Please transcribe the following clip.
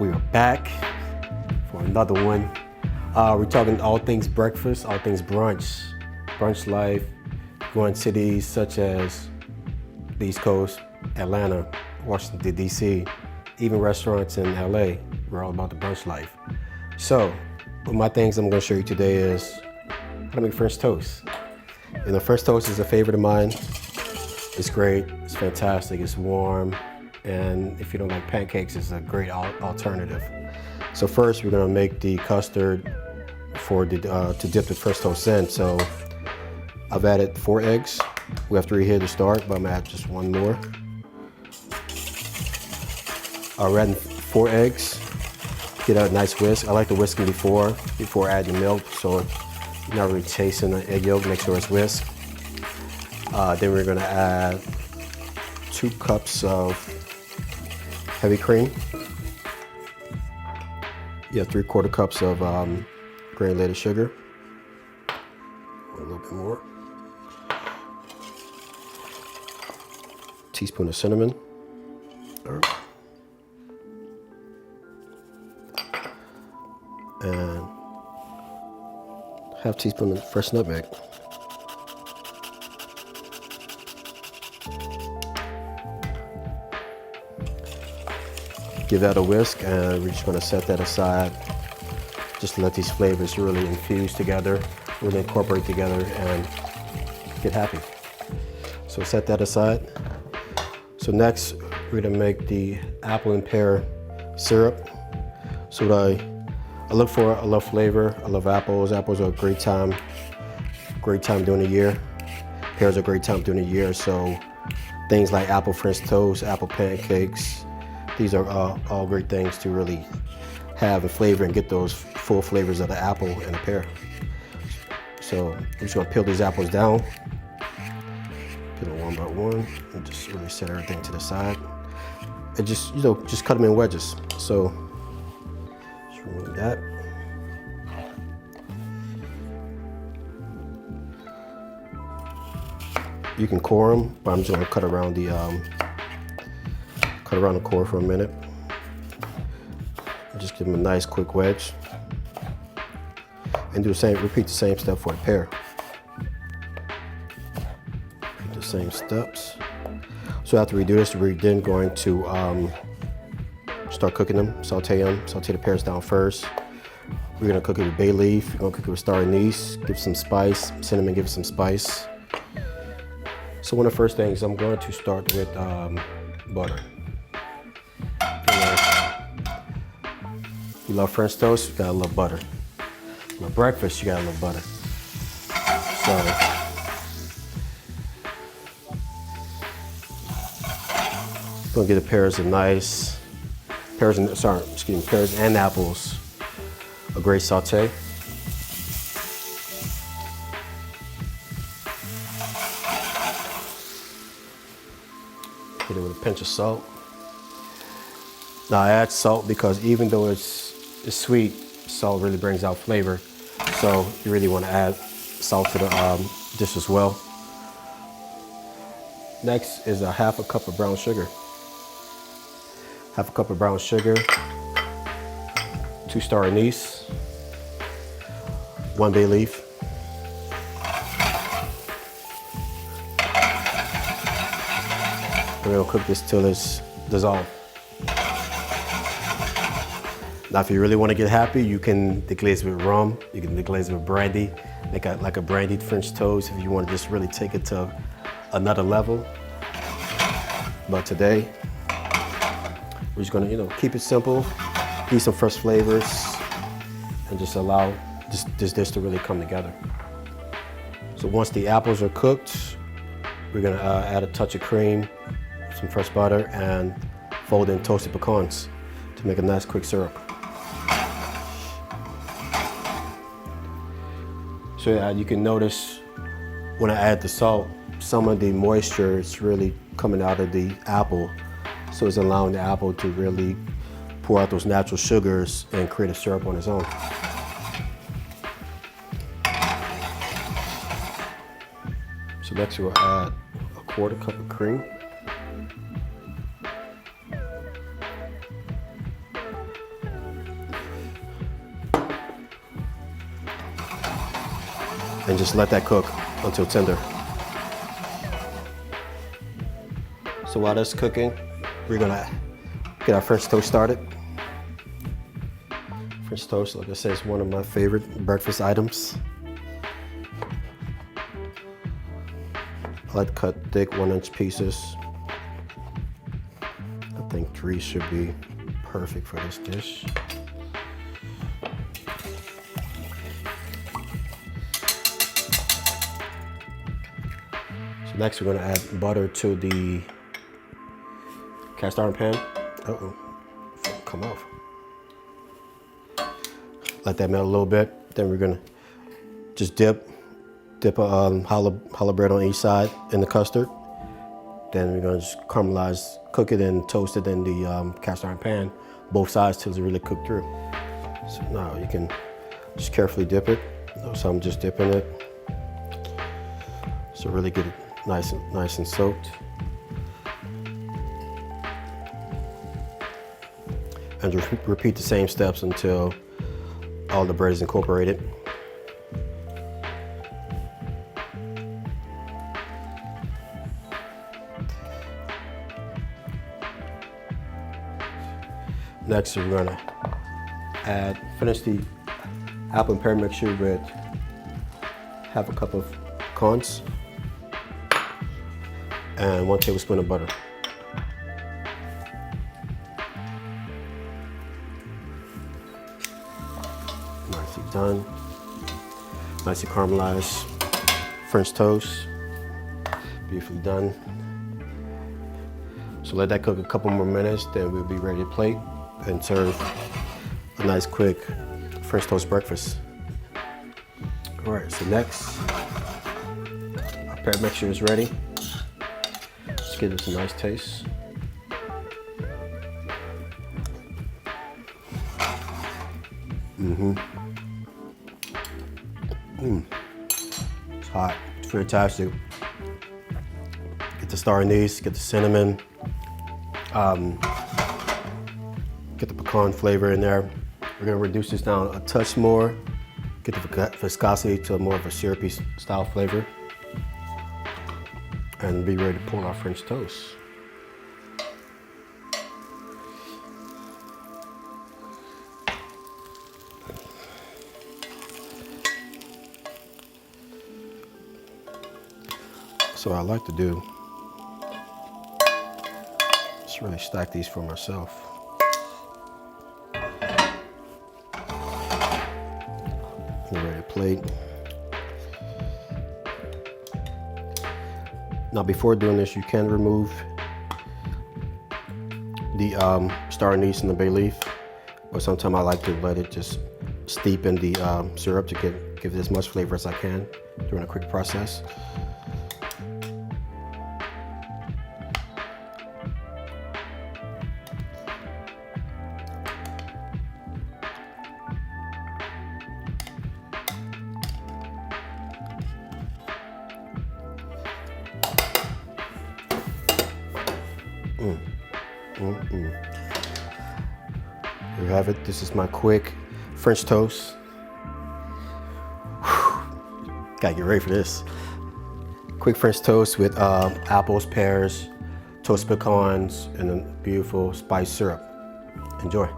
We are back for another one. We're talking all things breakfast, all things brunch, brunch life, going cities such as the East Coast, Atlanta, Washington, D.C., even restaurants in LA. We're all about the brunch life. So, one of my things I'm gonna show you today is how to make French toast. And the French toast is a favorite of mine. It's great, it's fantastic, it's warm. And if you don't like pancakes, it's a great alternative. So first, we're gonna make the custard for the, to dip the French toast in. So I've added 4 eggs. We have 3 here to start, but I'm gonna add just 1 more. I'll add 4 eggs. Get a nice whisk. I like to whisk them before adding milk, so you're not really chasing the egg yolk. Make sure it's whisked. Then we're gonna add 2 cups of heavy cream. Yeah, 3/4 cups of granulated sugar. A little bit more. Teaspoon of cinnamon. And half teaspoon of fresh nutmeg. Give that a whisk, and we're just gonna set that aside just to let these flavors really infuse together, really incorporate together and get happy. So set that aside. So next, we're gonna make the apple and pear syrup. So what I look for, I love flavor, I love apples. Apples are a great time during the year. Pears are a great time during the year. So things like apple French toast, apple pancakes, these are all great things to really have a flavor and get those full flavors of the apple and the pear. So I'm just gonna peel these apples down. Peel them one by one and just really set everything to the side. And just, just cut them in wedges. So just remove that. You can core them, but I'm just gonna cut around the core for a minute. Just give them a nice quick wedge. And repeat the same step for the pear. Repeat the same steps. So after we do this, we're then going to start cooking them, saute the pears down first. We're gonna cook it with bay leaf, we're gonna cook it with star anise, give some spice, cinnamon, give some spice. So one of the first things, I'm going to start with butter. You love French toast, you gotta love butter. You love breakfast, you gotta love butter. So, gonna get the pears and apples a great saute. Hit it with a pinch of salt. Now I add salt because even though it's sweet, salt really brings out flavor. So you really want to add salt to the dish as well. Next is a 1/2 cup of brown sugar. 1/2 cup of brown sugar, 2 star anise, 1 bay leaf. We're gonna cook this till it's dissolved. Now, if you really want to get happy, you can deglaze with rum. You can deglaze with brandy, like a brandied French toast if you want to just really take it to another level. But today, we're just gonna, keep it simple, use some fresh flavors, and just allow this dish to really come together. So once the apples are cooked, we're gonna add a touch of cream, some fresh butter, and fold in toasted pecans to make a nice quick syrup. So you can notice when I add the salt, some of the moisture is really coming out of the apple. So it's allowing the apple to really pour out those natural sugars and create a syrup on its own. So next we'll add a 1/4 cup of cream. and just let that cook until tender. So while that's cooking, we're gonna get our French toast started. French toast, like I said, is one of my favorite breakfast items. I like to cut thick 1-inch pieces. I think 3 should be perfect for this dish. So next we're gonna add butter to the cast iron pan. Uh-oh, come off. Let that melt a little bit. Then we're gonna just dip a challah bread on each side in the custard. Then we're gonna just caramelize, cook it and toast it in the cast iron pan, both sides till it's really cooked through. So now you can just carefully dip it. So I'm just dipping it. So really get it nice and soaked. And just repeat the same steps until all the bread is incorporated. Next, we're gonna finish the apple and pear mixture with half a cup of pecans and 1 tablespoon of butter. Nicely done. Nicely caramelized French toast. Beautifully done. So let that cook a couple more minutes, then we'll be ready to plate and serve a nice quick French toast breakfast. All right, so next, our pear mixture is ready. Let's give this a nice taste. It's hot, it's fantastic. Get the star anise, get the cinnamon, get the pecan flavor in there. We're gonna reduce this down a touch more, get the viscosity to more of a syrupy style flavor, and be ready to pour our French toast. So what I like to do is really stack these for myself. Get ready to plate. Now before doing this, you can remove the star anise and the bay leaf, but sometimes I like to let it just steep in the syrup to give it as much flavor as I can during a quick process. Here you have it. This is my quick French toast. Whew. Gotta get ready for this. Quick French toast with apples, pears, toasted pecans, and a beautiful spiced syrup. Enjoy.